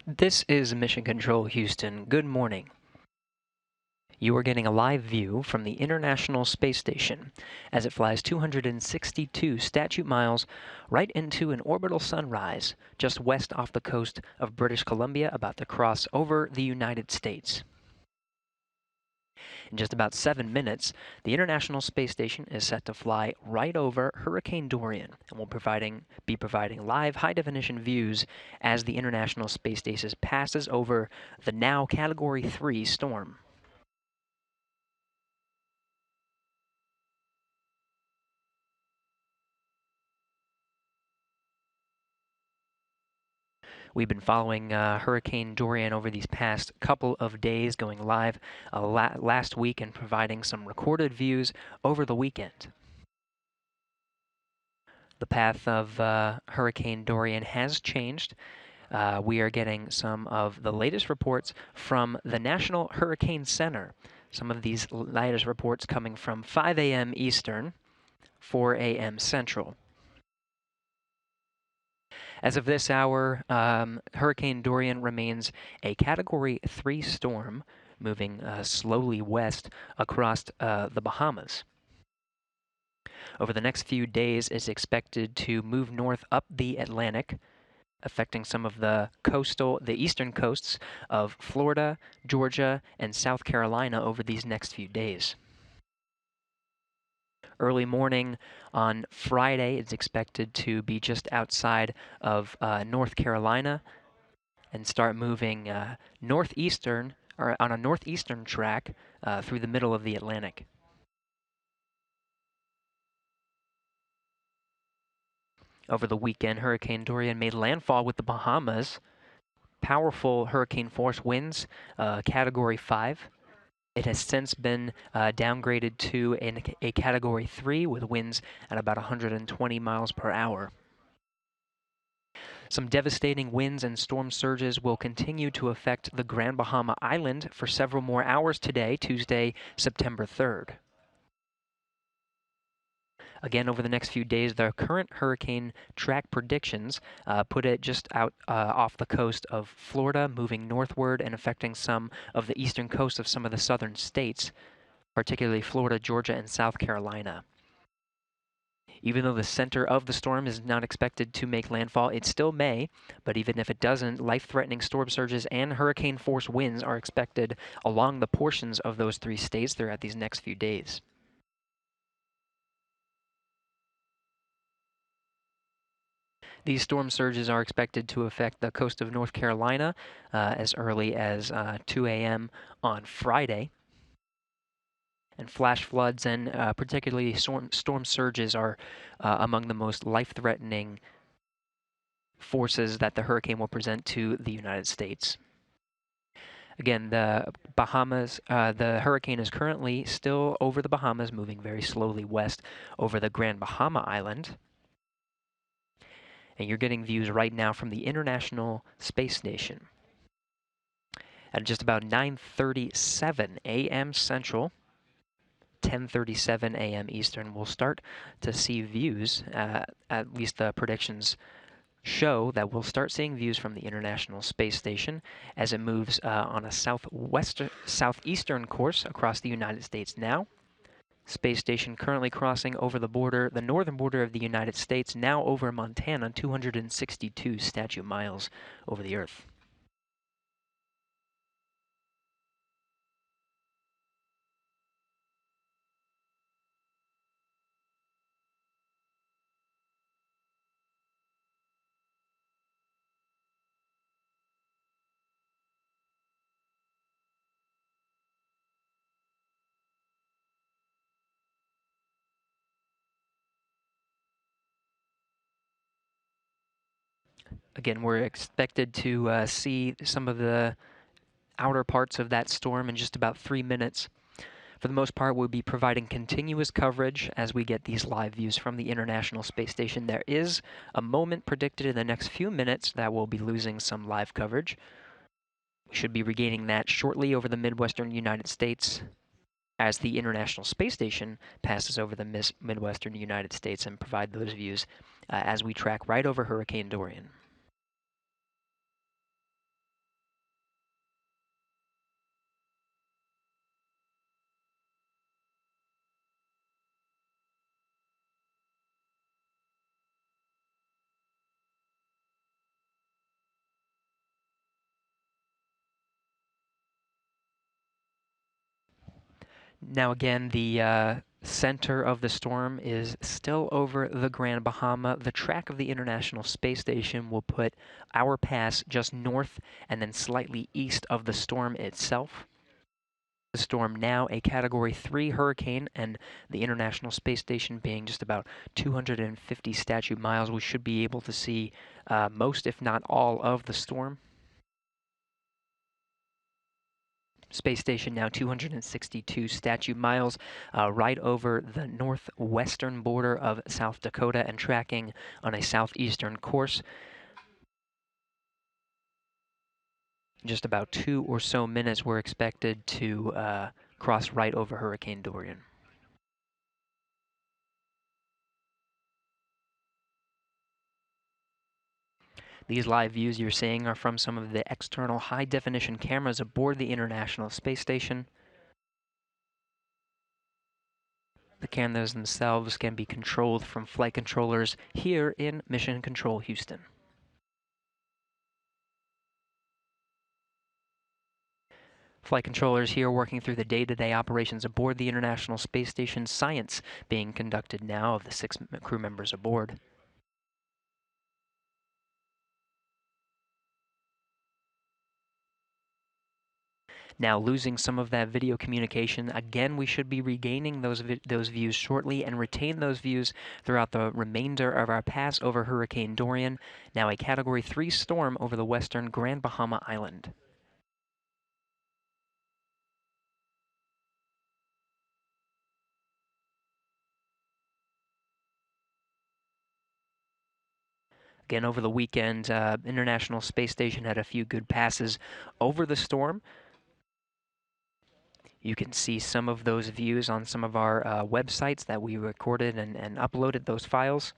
This is Mission Control Houston. Good morning. You are getting a live view from the International Space Station as it flies 262 statute miles right into an orbital sunrise just west off the coast of British Columbia, about to cross over the United States. In just about 7 minutes, the International Space Station is set to fly right over Hurricane Dorian and will be providing live high-definition views as the International Space Station passes over the now Category 3 storm. We've been following Hurricane Dorian over these past couple of days, going live last week and providing some recorded views over the weekend. The path of Hurricane Dorian has changed. We are getting some of the latest reports from the National Hurricane Center. Some of these latest reports coming from 5 a.m. Eastern, 4 a.m. Central. As of this hour, Hurricane Dorian remains a Category 3 storm, moving slowly west across the Bahamas. Over the next few days, it's expected to move north up the Atlantic, affecting some of the eastern coasts of Florida, Georgia, and South Carolina over these next few days. Early morning on Friday, it's expected to be just outside of North Carolina and start moving northeastern, or on a northeastern track through the middle of the Atlantic. Over the weekend, Hurricane Dorian made landfall with the Bahamas. Powerful hurricane force winds, Category 5. It has since been downgraded to a Category 3 with winds at about 120 miles per hour. Some devastating winds and storm surges will continue to affect the Grand Bahama Island for several more hours today, Tuesday, September 3rd. Again, over the next few days, the current hurricane track predictions put it just out off the coast of Florida, moving northward and affecting some of the eastern coast of some of the southern states, particularly Florida, Georgia, and South Carolina. Even though the center of the storm is not expected to make landfall, it still may, but even if it doesn't, life-threatening storm surges and hurricane-force winds are expected along the portions of those three states throughout these next few days. These storm surges are expected to affect the coast of North Carolina as early as 2 a.m. on Friday. And flash floods and particularly storm surges are among the most life-threatening forces that the hurricane will present to the United States. Again, the Bahamas, the hurricane is currently still over the Bahamas, moving very slowly west over the Grand Bahama Island. And you're getting views right now from the International Space Station. At just about 9:37 a.m. Central, 10:37 a.m. Eastern, we'll start to see views, at least the predictions show that we'll start seeing views from the International Space Station as it moves on a southeastern course across the United States now. Space station currently crossing over the border, the northern border of the United States, now over Montana, 262 statute miles over the Earth. Again, we're expected to see some of the outer parts of that storm in just about 3 minutes. For the most part, we'll be providing continuous coverage as we get these live views from the International Space Station. There is a moment predicted in the next few minutes that we'll be losing some live coverage. We should be regaining that shortly over the Midwestern United States as the International Space Station passes over the Midwestern United States and provide those views as we track right over Hurricane Dorian. Now again, the center of the storm is still over the Grand Bahama. The track of the International Space Station will put our pass just north and then slightly east of the storm itself. The storm now a Category 3 hurricane, and the International Space Station being just about 250 statute miles, we should be able to see most, if not all, of the storm. Space station now 262 statute miles, right over the northwestern border of South Dakota and tracking on a southeastern course. In just about 2 or so minutes, we're expected to cross right over Hurricane Dorian. These live views you're seeing are from some of the external high-definition cameras aboard the International Space Station. The cameras themselves can be controlled from flight controllers here in Mission Control Houston. Flight controllers here working through the day-to-day operations aboard the International Space Station. Science being conducted now of the 6 crew members aboard. Now losing some of that video communication. Again, we should be regaining those views shortly and retain those views throughout the remainder of our pass over Hurricane Dorian, now a Category 3 storm over the western Grand Bahama Island. Again, over the weekend, International Space Station had a few good passes over the storm. You can see some of those views on some of our websites that we recorded and uploaded those files.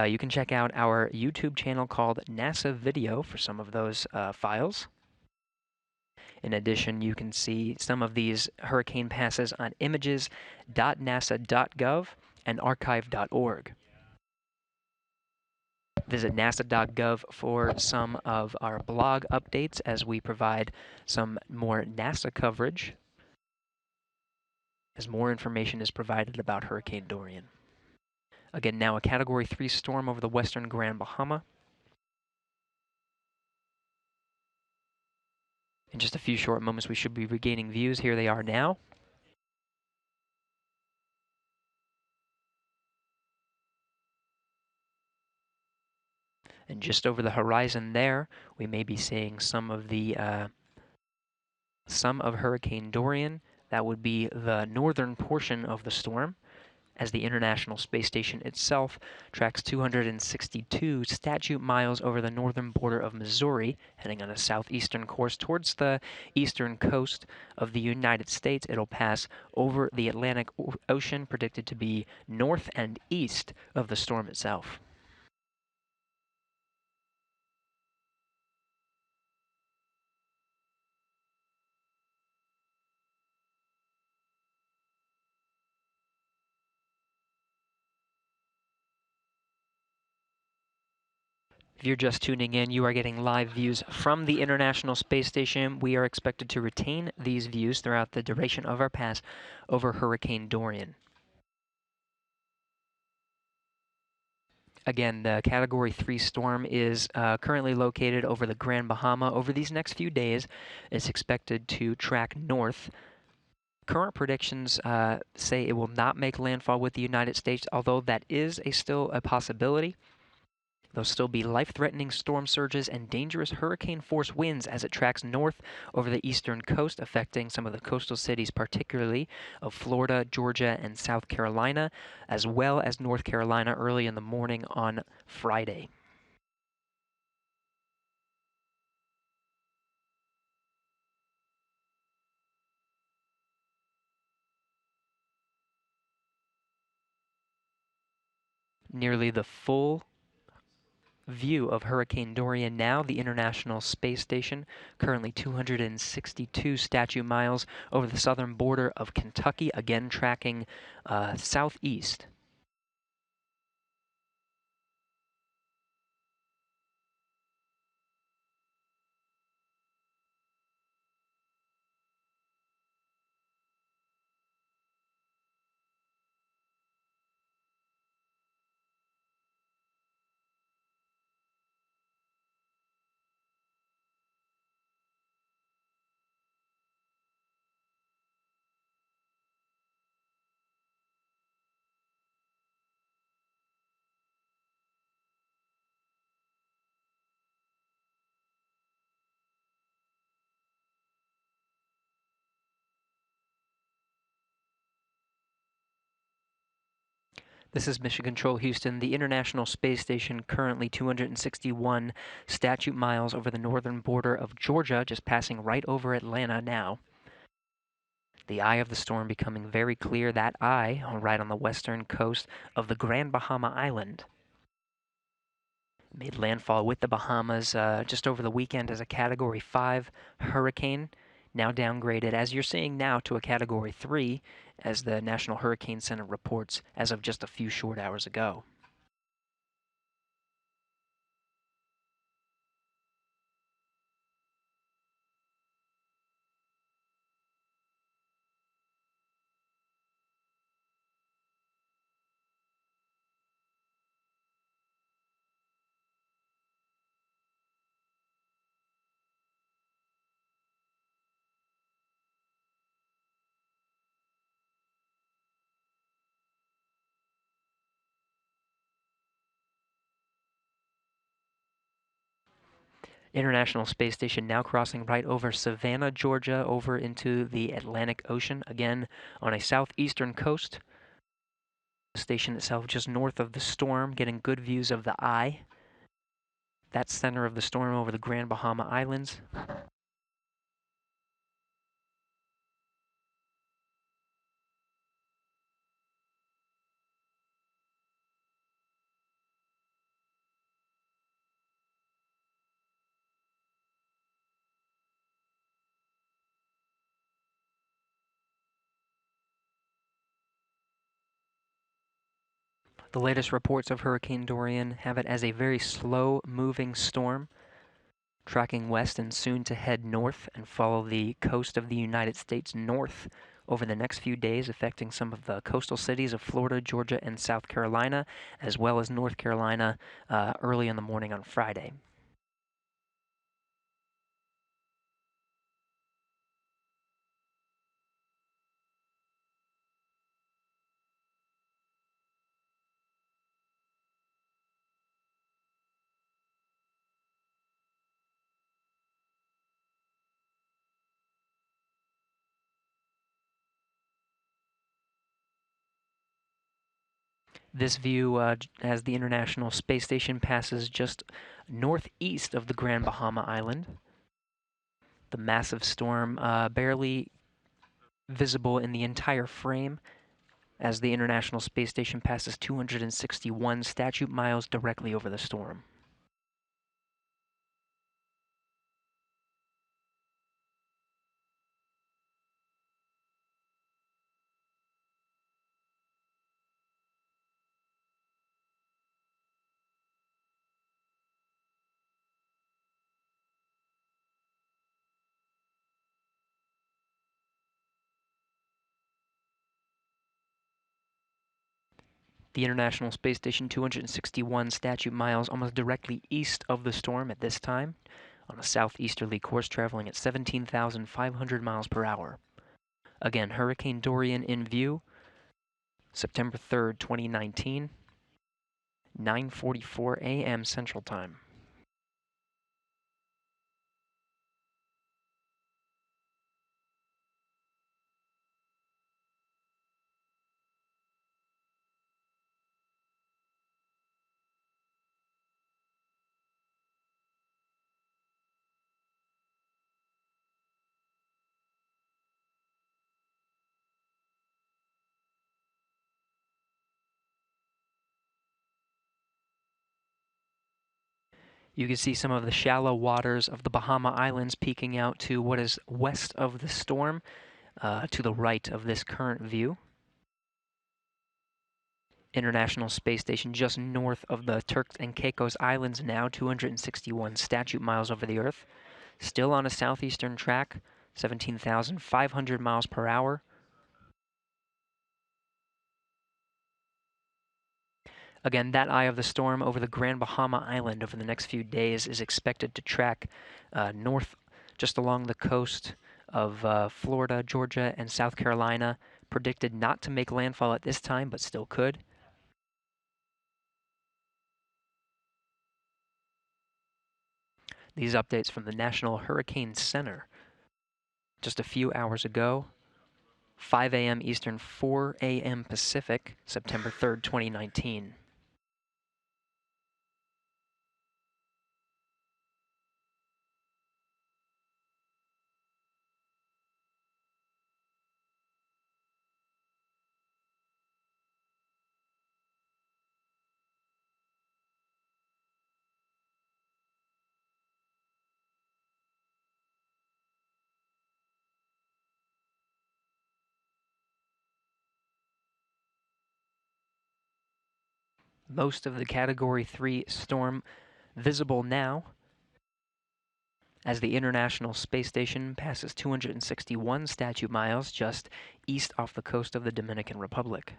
You can check out our YouTube channel called NASA Video for some of those files. In addition, you can see some of these hurricane passes on images.nasa.gov and archive.org. Visit nasa.gov for some of our blog updates as we provide some more NASA coverage as more information is provided about Hurricane Dorian. Again, now a Category 3 storm over the western Grand Bahama. In just a few short moments, we should be regaining views. Here they are now. And just over the horizon there, we may be seeing some of Hurricane Dorian. That would be the northern portion of the storm, as the International Space Station itself tracks 262 statute miles over the northern border of Missouri, heading on a southeastern course towards the eastern coast of the United States. It'll pass over the Atlantic Ocean, predicted to be north and east of the storm itself. If you're just tuning in, you are getting live views from the International Space Station. We are expected to retain these views throughout the duration of our pass over Hurricane Dorian. Again, the Category 3 storm is currently located over the Grand Bahama. Over these next few days, it's expected to track north. Current predictions say it will not make landfall with the United States, although that is still a possibility. There'll still be life-threatening storm surges and dangerous hurricane-force winds as it tracks north over the eastern coast, affecting some of the coastal cities, particularly of Florida, Georgia, and South Carolina, as well as North Carolina early in the morning on Friday. Nearly the full view of Hurricane Dorian now, the International Space Station, currently 262 statute miles over the southern border of Kentucky, again tracking southeast. This is Mission Control Houston. The International Space Station currently 261 statute miles over the northern border of Georgia, just passing right over Atlanta now. The eye of the storm becoming very clear. That eye right on the western coast of the Grand Bahama Island. Made landfall with the Bahamas just over the weekend as a Category 5 hurricane, now downgraded, as you're seeing now, to a Category 3, as the National Hurricane Center reports as of just a few short hours ago. International Space Station now crossing right over Savannah, Georgia, over into the Atlantic Ocean, again on a southeastern coast. The station itself just north of the storm, getting good views of the eye. That center of the storm over the Grand Bahama Islands. The latest reports of Hurricane Dorian have it as a very slow-moving storm, tracking west and soon to head north and follow the coast of the United States north over the next few days, affecting some of the coastal cities of Florida, Georgia, and South Carolina, as well as North Carolina early in the morning on Friday. This view, as the International Space Station passes just northeast of the Grand Bahama Island. The massive storm barely visible in the entire frame as the International Space Station passes 261 statute miles directly over the storm. The International Space Station 261 statute miles almost directly east of the storm at this time, on a southeasterly course traveling at 17,500 miles per hour. Again, Hurricane Dorian in view, September 3rd, 2019, 9:44 a.m. Central Time. You can see some of the shallow waters of the Bahama Islands peeking out to what is west of the storm, to the right of this current view. International Space Station just north of the Turks and Caicos Islands now, 261 statute miles over the Earth. Still on a southeastern track, 17,500 miles per hour. Again, that eye of the storm over the Grand Bahama Island over the next few days is expected to track north just along the coast of Florida, Georgia, and South Carolina. Predicted not to make landfall at this time, but still could. These updates from the National Hurricane Center just a few hours ago, 5 a.m. Eastern, 4 a.m. Pacific, September 3rd, 2019. Most of the Category 3 storm visible now as the International Space Station passes 261 statute miles just east off the coast of the Dominican Republic.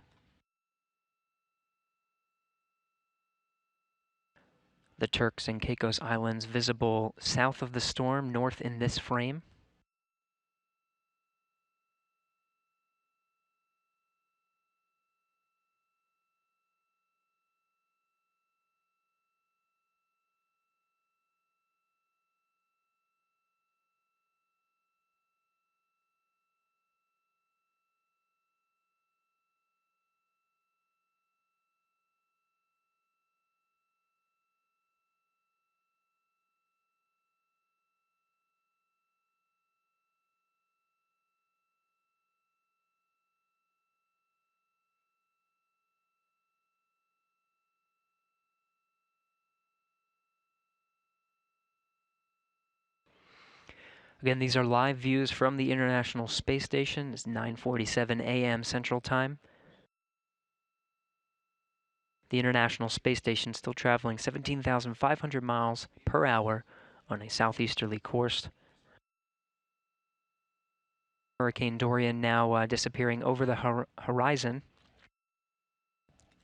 The Turks and Caicos Islands visible south of the storm, north in this frame. Again, these are live views from the International Space Station. It's 9:47 a.m. Central Time. The International Space Station still traveling 17,500 miles per hour on a southeasterly course. Hurricane Dorian now disappearing over the horizon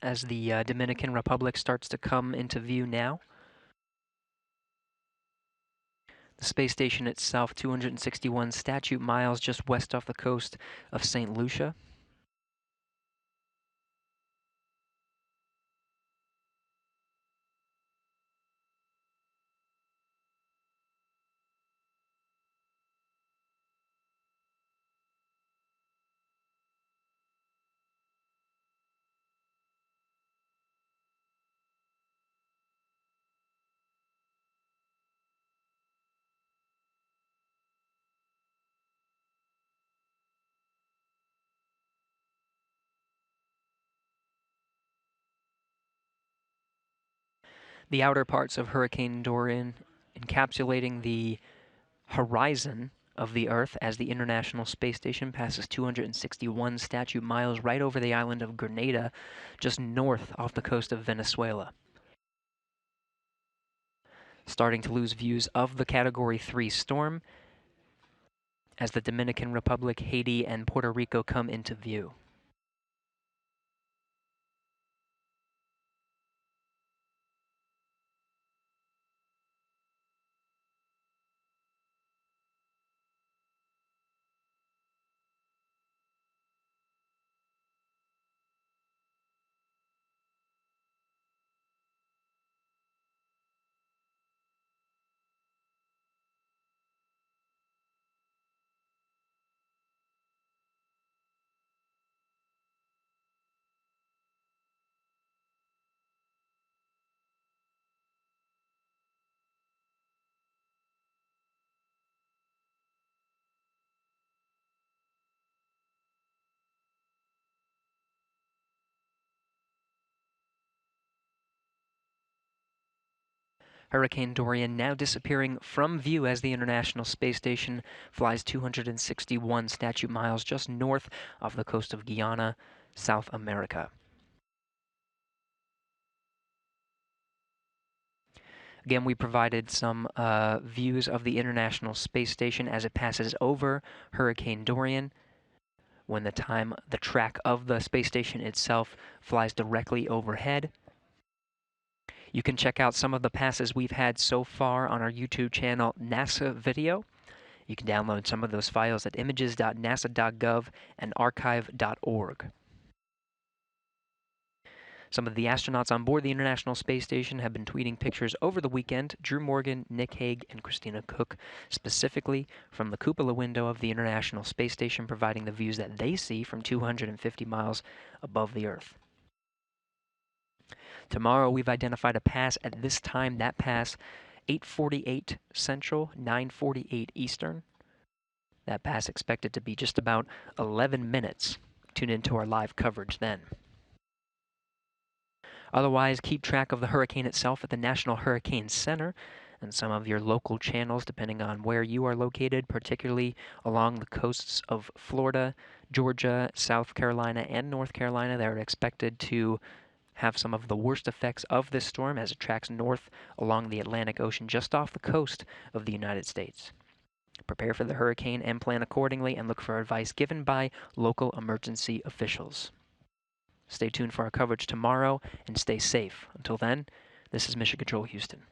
as the Dominican Republic starts to come into view now. The space station itself, 261 statute miles just west off the coast of St. Lucia. The outer parts of Hurricane Dorian, encapsulating the horizon of the Earth as the International Space Station passes 261 statute miles right over the island of Grenada, just north off the coast of Venezuela. Starting to lose views of the Category 3 storm as the Dominican Republic, Haiti, and Puerto Rico come into view. Hurricane Dorian now disappearing from view as the International Space Station flies 261 statute miles just north off the coast of Guyana, South America. Again, we provided some views of the International Space Station as it passes over Hurricane Dorian, when the track of the space station itself flies directly overhead. You can check out some of the passes we've had so far on our YouTube channel, NASA Video. You can download some of those files at images.nasa.gov and archive.org. Some of the astronauts on board the International Space Station have been tweeting pictures over the weekend. Drew Morgan, Nick Hague, and Christina Cook, specifically from the cupola window of the International Space Station, providing the views that they see from 250 miles above the Earth. Tomorrow, we've identified a pass at this time. That pass, 8:48 Central, 9:48 Eastern. That pass expected to be just about 11 minutes. Tune into our live coverage then. Otherwise, keep track of the hurricane itself at the National Hurricane Center and some of your local channels, depending on where you are located, particularly along the coasts of Florida, Georgia, South Carolina, and North Carolina. They're expected to have some of the worst effects of this storm as it tracks north along the Atlantic Ocean just off the coast of the United States. Prepare for the hurricane and plan accordingly, and look for advice given by local emergency officials. Stay tuned for our coverage tomorrow and stay safe. Until then, this is Mission Control Houston.